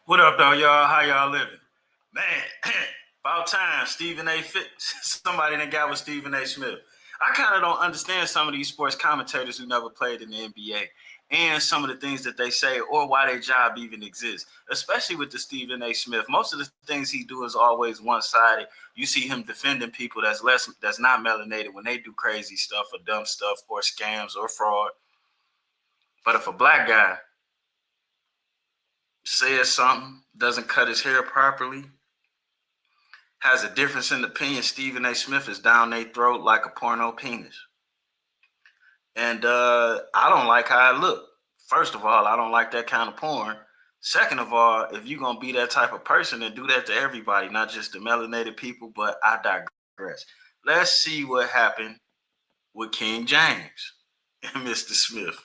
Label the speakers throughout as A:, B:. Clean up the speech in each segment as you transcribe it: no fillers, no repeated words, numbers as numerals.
A: What up, though, y'all? How y'all living? Man, about time. Stephen A. Somebody that got with Stephen A. Smith. I kind of don't understand some of these sports commentators who never played in the NBA and some of the things that they say or why their job even exists, especially with the Stephen A. Smith. Most of the things he do is always one-sided. You see him defending people that's not melanated when they do crazy stuff or dumb stuff or scams or fraud. But if a black guy says something, doesn't cut his hair properly, has a difference in opinion, Stephen A. Smith is down their throat like a porno penis. And I don't like how I look. First of all, I don't like that kind of porn. Second of all, if you're going to be that type of person, then do that to everybody, not just the melanated people, but I digress. Let's see what happened with King James and Mr. Smith.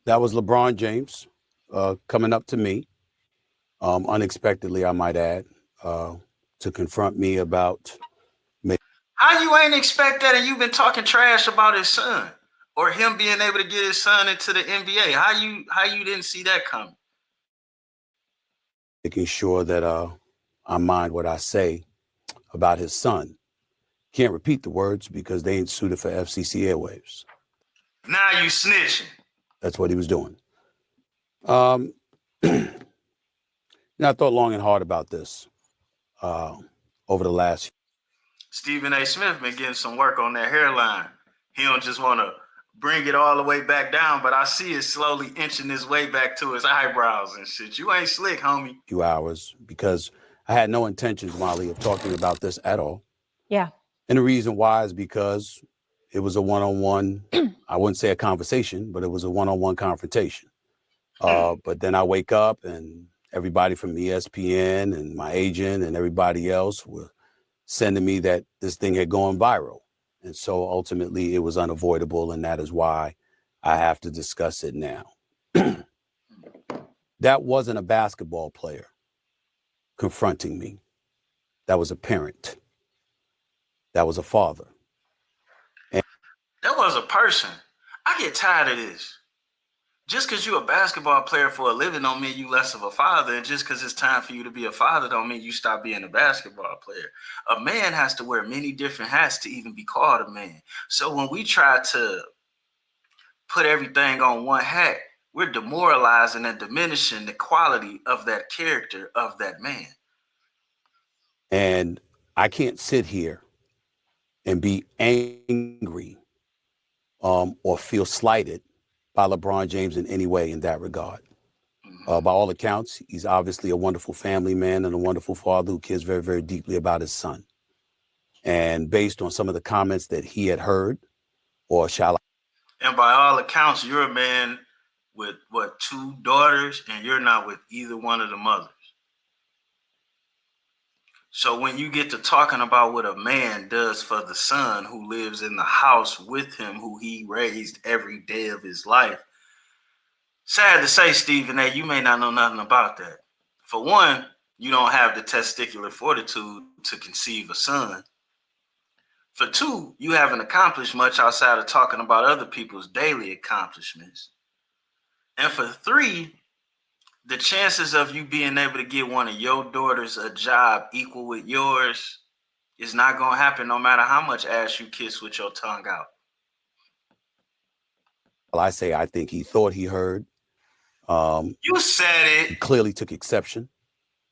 B: That was LeBron James coming up to me, unexpectedly, I might add, to confront me about me.
A: How you ain't expect that and you've been talking trash about his son or him being able to get his son into the NBA? How you didn't see that coming?
B: Making sure that I mind what I say about his son. Can't repeat the words because they ain't suited for FCC airwaves.
A: Now you snitching.
B: That's what he was doing. I thought long and hard about this over the last.
A: Stephen A. Smith been getting some work on that hairline. He don't just want to bring it all the way back down, but I see it slowly inching his way back to his eyebrows and shit. You ain't slick, homie.
B: Few hours because I had no intentions, Molly, of talking about this at all.
C: Yeah.
B: And the reason why is because it was a one-on-one, I wouldn't say a conversation, but it was a one-on-one confrontation. But then I wake up and everybody from ESPN and my agent and everybody else were sending me that this thing had gone viral. And so ultimately it was unavoidable. And that is why I have to discuss it now. That wasn't a basketball player confronting me. That was a parent. That was a father.
A: And that was a person. I get tired of this. Just because you're a basketball player for a living don't mean you less of a father. And just because it's time for you to be a father don't mean you stop being a basketball player. A man has to wear many different hats to even be called a man. So when we try to put everything on one hat, we're demoralizing and diminishing the quality of that character of that man.
B: And I can't sit here and be angry or feel slighted by LeBron James in any way in that regard. By all accounts, he's obviously a wonderful family man and a wonderful father who cares very, very deeply about his son. And based on some of the comments that he had heard, or shall I?
A: And by all accounts, you're a man with, what, 2 daughters, and you're not with either one of the mothers. So when you get to talking about what a man does for the son who lives in the house with him, who he raised every day of his life, sad to say, Stephen A., you may not know nothing about that. For one, you don't have the testicular fortitude to conceive a son. For two, you haven't accomplished much outside of talking about other people's daily accomplishments. And for three, the chances of you being able to get one of your daughters a job equal with yours is not going to happen no matter how much ass you kiss with your tongue out.
B: Well, I say I think he thought he heard.
A: You said it.
B: He clearly took exception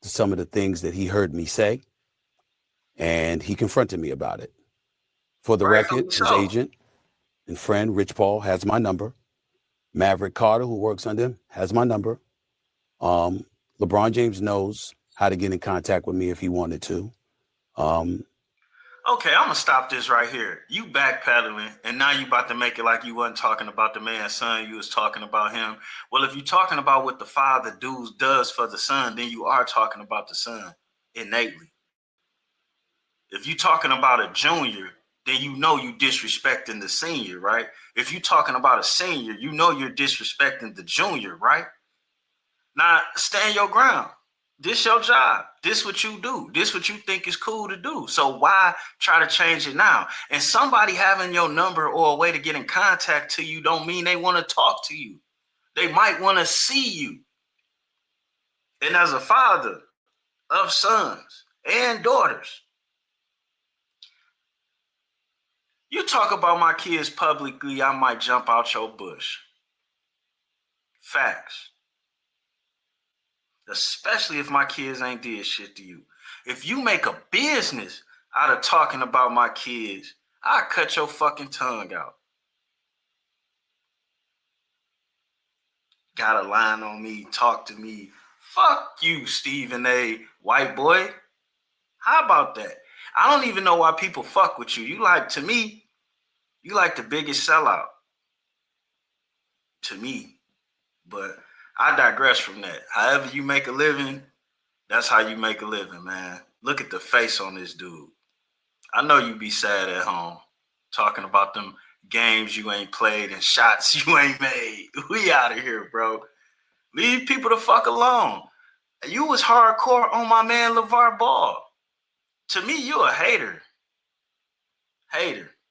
B: to some of the things that he heard me say, and he confronted me about it. For the record, his agent and friend, Rich Paul, has my number. Maverick Carter, who works under him, has my number. LeBron James knows how to get in contact with me if he wanted to.
A: Okay, I'm going to stop this right here. You backpedaling, and now you about to make it like you wasn't talking about the man's son. You was talking about him. Well, if you're talking about what the father does for the son, then you are talking about the son innately. If you're talking about a junior, then you know you disrespecting the senior, right? If you're talking about a senior, you know you're disrespecting the junior, right? Now, stand your ground. This your job. This what you do. This what you think is cool to do. So why try to change it now? And somebody having your number or a way to get in contact to you don't mean they want to talk to you. They might want to see you. And as a father of sons and daughters, you talk about my kids publicly, I might jump out your bush. Facts. Especially if my kids ain't did shit to you. If you make a business out of talking about my kids, I'll cut your fucking tongue out. Got a line on me, talk to me. Fuck you, Stephen A. White boy. How about that? I don't even know why people fuck with you. To me, you like the biggest sellout. To me. But I digress from that. However you make a living, that's how you make a living, man. Look at the face on this dude. I know you be sad at home talking about them games you ain't played and shots you ain't made. We out of here, bro. Leave people the fuck alone. You was hardcore on my man LeVar Ball. To me, you a hater. Hater.